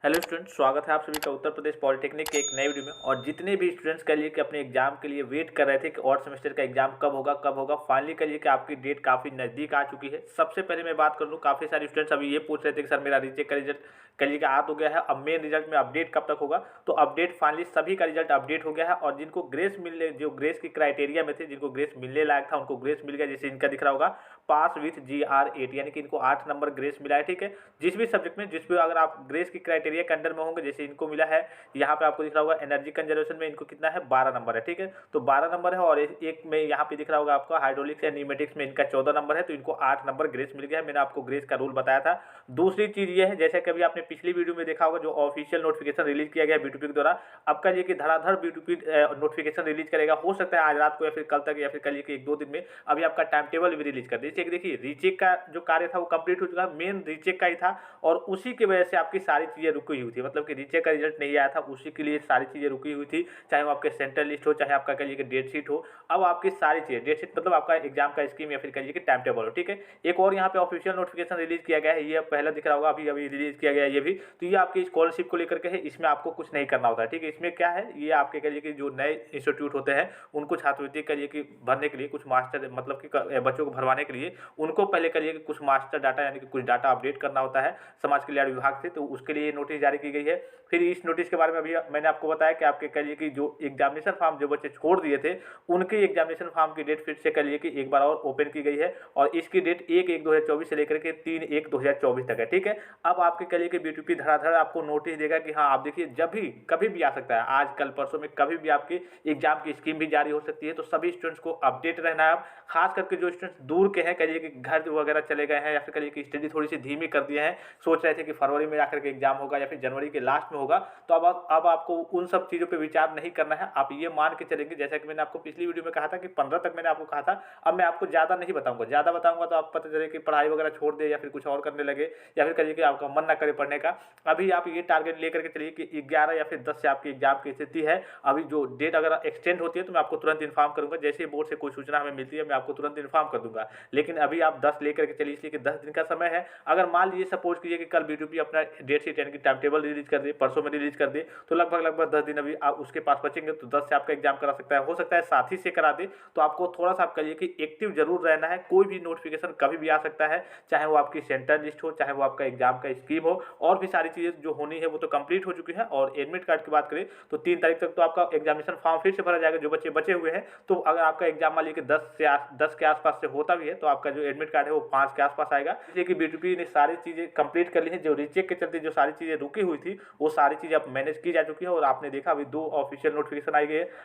Hello students, स्वागत है आप सभी का उत्तर प्रदेश पॉलिटेक्निक के एक नए वीडियो में। और जितने भी स्टूडेंट्स के लिए कि अपने एग्जाम के लिए वेट कर रहे थे कि और सेमेस्टर का एग्जाम कब होगा, फाइनली के लिए कि आपकी डेट काफ़ी नज़दीक आ चुकी है। सबसे पहले मैं बात कर लूँ, काफ़ी सारे स्टूडेंट्स अभी ये पूछ रहे थे कि सर मेरा रीचेक का रिजल्ट कल का आ तो गया है, अब मेन रिजल्ट में अपडेट कब तक होगा। तो अपडेट फाइनली सभी का रिजल्ट अपडेट हो गया है। और जिनको ग्रेस मिलने, जो ग्रेस की क्राइटेरिया में थे, जिनको ग्रेस मिलने लायक था, उनको ग्रेस मिल गया। जैसे इनका दिख रहा होगा पास विथ GR8, यानी कि इनको 8 नंबर ग्रेस मिला है। ठीक है, जिस भी सब्जेक्ट में, जिस भी अगर आप ग्रेस की क्राइटेरिया के अंडर में होंगे, जैसे इनको मिला है यहाँ पे आपको दिख रहा होगा एनर्जी कंजर्वेशन में इनको कितना है, 12 नंबर है। ठीक है, तो 12 नंबर है। और एक में यहाँ पे दिख रहा होगा आपका हाइड्रोलिक्स एंड न्यूमेटिक्स में इनका 14 नंबर है, तो इनको 8 नंबर ग्रेस मिल गया है। मैंने आपको ग्रेस का रूल बताया था। दूसरी चीज ये है, जैसे कि अभी आपने पिछली वीडियो में देखा होगा, जो ऑफिशियल नोटिफिकेशन रिलीज किया गया बीटूपी के द्वारा, आपका ये कि धड़ाधड़ बीटूपी नोटिफिकेशन रिलीज करेगा। हो सकता है आज रात को या फिर कल तक या फिर कल के 1-2 दिन में अभी आपका टाइम टेबल भी रिलीज कर दे। देखिए, रीचेक का जो कार्य था वो कंप्लीट हो चुका है, मेन रीचेक का ही था। और उसी की वजह से आपकी सारी चीजें रुकी हुई थी, मतलब कि रीचेक का रिजल्ट नहीं आया था, उसी के लिए सारी चीजें रुकी हुई थी। चाहे वो आपके सेंट्रल लिस्ट हो, चाहे आपका कहिए कि डेट शीट हो। अब आपकी सारी चीजें, डेट शीट मतलब आपका एग्जाम का स्कीम या फिर कहिए कि टाइम टेबल हो। ठीक है, एक और यहाँ पे ऑफिशियल नोटिफिकेशन रिलीज किया गया है, ये पहले दिख रहा होगा, अभी अभी रिलीज किया गया है ये भी। तो ये आपकी स्कॉलरशिप को लेकर के है, इसमें आपको कुछ नहीं करना होता है। ठीक है, इसमें क्या है, ये आपके कहिए कि जो नए इंस्टीट्यूट होते हैं उनको छात्रवृत्ति करिए कि भरने के लिए कुछ मास्टर, मतलब कि बच्चों को भरवाने के लिए उनको पहले करिए कि कुछ मास्टर डाटा यानी कि कुछ डाटा अपडेट करना होता है समाज कल्याण विभाग से, तो उसके लिए नोटिस जारी की गई है। फिर इस नोटिस के बारे में अभी मैंने आपको बताया कि आपके कहिए कि जो एग्जामिनेशन फॉर्म जो बच्चे छोड़ दिए थे, उनके एग्जामिनेशन फॉर्म की डेट फिर से कहिए कि एक बार और ओपन की गई है। और इसकी डेट 1/1/2024 से लेकर के 3/1/2024 तक है। ठीक है, अब आपके कहिए कि बीटूपी धड़ाधड़ आपको नोटिस देगा कि हाँ, आप देखिए जब भी कभी भी आ सकता है, आज कल परसों में कभी भी आपकी एग्जाम की स्कीम भी जारी हो सकती है। तो सभी स्टूडेंट्स को अपडेट रहना है। आप खास करके जो स्टूडेंट्स दूर के हैं, कहिए कि घर वगैरह चले गए हैं या फिर कहिए कि स्टडी थोड़ी सी धीमी कर दिए हैं, सोच रहे थे कि फरवरी में जाकर के एग्जाम होगा या फिर जनवरी के लास्ट में होगा, तो अब आपको उन सब चीज़ों पे विचार नहीं करना है। आप ये मान के चलेंगे, जैसा कि मैंने आपको पिछली वीडियो में कहा था कि 15 तक मैंने आपको कहा था। अब मैं आपको ज़्यादा नहीं बताऊंगा, ज़्यादा बताऊंगा तो आप पता चले कि पढ़ाई वगैरह छोड़ दे या फिर कुछ और करने लगे, या फिर कहिए कि आपका मन ना करे पढ़ने का। अभी आप ये टारगेट लेकर के चलिए कि 11 या फिर 10 से आपकी एग्जाम की स्थिति है। अभी जो डेट अगर एक्सटेंड होती है तो मैं आपको तुरंत इन्फॉर्म करूंगा, जैसे ही बोर्ड से कोई सूचना हमें मिलती है मैं आपको तुरंत इन्फॉर्म कर दूंगा। लेकिन अभी आप 10 लेकर के चलिए, इसलिए कि 10 दिन का समय है। अगर मान लीजिए सपोज कीजिए कि कल बीटूपी अपना डेट शीट यानी कि टाइम टेबल रिलीज कर दे, परसों में रिलीज कर दे, तो लगभग 10 दिन अभी आप उसके पास बचेंगे, तो 10 से आपका एग्जाम करा सकता है। हो सकता है साथी से करा दे, तो आपको थोड़ा सा आप कहिए कि एक्टिव जरूर रहना है। कोई भी नोटिफिकेशन कभी भी आ सकता है, चाहे वो आपकी सेंटर लिस्ट हो, चाहे वो आपका एग्जाम का स्कीम हो, और भी सारी चीजें जो होनी है वो तो कंप्लीट हो चुकी है। और एडमिट कार्ड की बात करें तो 3 तारीख तक तो आपका एग्जामिनेशन फॉर्म फिर से भरा जाएगा, जो बच्चे बचे हुए हैं। तो अगर आपका एग्जाम मान लीजिए 10 के आसपास से होता भी है, तो आपका जो एडमिट कार्ड है वो 5 के आसपास आएगा। इसलिए कि बीटूपी ने सारी चीजें कंप्लीट कर ली है। जो रीचेक के चलते जो सारी चीजें रुकी हुई थी, वो सारी चीजें अब मैनेज की जा चुकी है। और आपने देखा अभी 2 ऑफिशियल नोटिफिकेशन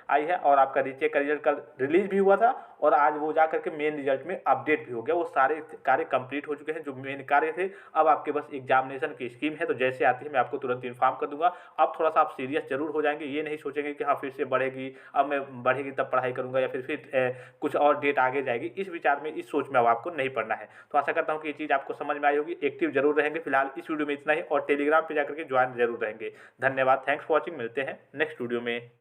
आई है, और आपका रीचेक का रिजल्ट कल रिलीज भी हुआ था, और आज वो जाकर के मेन रिजल्ट में अपडेट भी हो गया। वो सारे कार्य कंप्लीट हो चुके हैं जो मेन कार्य थे। अब आपके बस एग्जामिनेशन की स्कीम है, तो जैसे आती है मैं आपको तुरंत इन्फॉर्म कर दूंगा। अब थोड़ा सा आप सीरियस जरूर हो जाएंगे, ये नहीं सोचेंगे कि हाँ फिर से बढ़ेगी, अब मैं बढ़ेगी तब पढ़ाई करूंगा, या फिर कुछ और डेट आगे जाएगी। इस विचार में, इस सोच में अब आपको नहीं पढ़ना है। तो आशा करता हूँ कि ये चीज़ आपको समझ में आई होगी। एक्टिव जरूर रहेंगे। फिलहाल इस वीडियो में इतना ही, और टेलीग्राम पे जाकर के ज्वाइन जरूर रहेंगे। धन्यवाद, थैंक्स फॉर वॉचिंग। मिलते हैं नेक्स्ट वीडियो में।